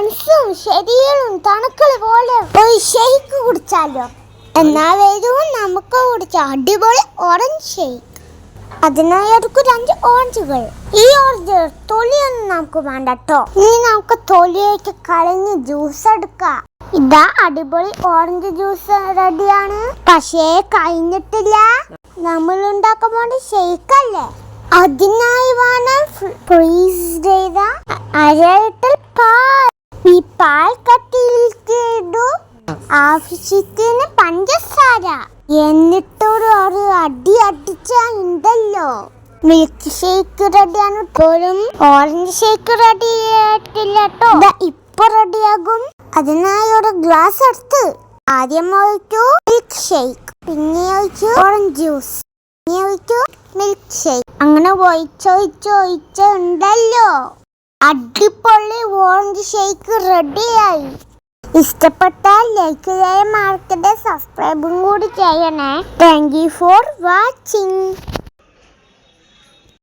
മനസ്സും ശരീരവും തണുക്കൾ പോലെ ഒരു ഷെയ്ക്ക് കുടിച്ചാലോ? എന്നാ വരൂ, നമുക്ക് കുടിച്ച അടിപൊളി ഓറഞ്ച് ഷെയ്ക്ക്. അതിനായി എടുക്കും 2 ഓറഞ്ചുകൾ. ഈ ഓറഞ്ച് തൊലിയൊന്നും നമുക്ക് വേണ്ട കേട്ടോ. ഇനി നമുക്ക് തൊലിയൊക്കെ കളഞ്ഞ് ജ്യൂസ് എടുക്കാം. ഇതാ അടിപൊളി ഓറഞ്ച് ജ്യൂസ് റെഡിയാണ്. പക്ഷേ കഴിഞ്ഞിട്ടില്ല. നമ്മൾ ഉണ്ടാക്കാൻ വേണ്ട ഷെയ്ക്ക് അല്ലേ, അതിനായി വേണം ഫ്രീസ് ചെയ്ത 1/2 ലിറ്റർ പാൽ. ഈ പാൽ കട്ടിയിൽ ചെയ്തു ആവശ്യത്തിന് പഞ്ചസാര, എന്നിട്ടൊരു അടി അടിച്ചാ ഉണ്ടല്ലോ മിൽക്ക് ഷേക്ക് റെഡിയാണ്. ഇപ്പോഴും ഓറഞ്ച് ഷേക്ക് റെഡി ആയിട്ടില്ല കേട്ടോ. ഇപ്പൊ റെഡിയാകും. അതിനായി ഒരു ഗ്ലാസ് എടുത്ത് ആദ്യം ഒഴിച്ചു മിൽക്ക് ഷേക്ക്, പിന്നെ ഒഴിച്ചു ഓറഞ്ച് ജ്യൂസ്, പിന്നെ ഒഴിച്ചു മിൽക്ക് ഷേക്ക്. അങ്ങനെ ഒഴിച്ചൊഴിച്ച് ഉണ്ടല്ലോ അടിപൊളി ഓറഞ്ച് ഷേക്ക് റെഡിയായി. ഇഷ്ടപ്പെട്ടാൽ ലൈക്ക് ചെയ്യാൻ മറക്കരുത്, സബ്സ്ക്രൈബും കൂടി ചെയ്യണേ. Thank you for watching.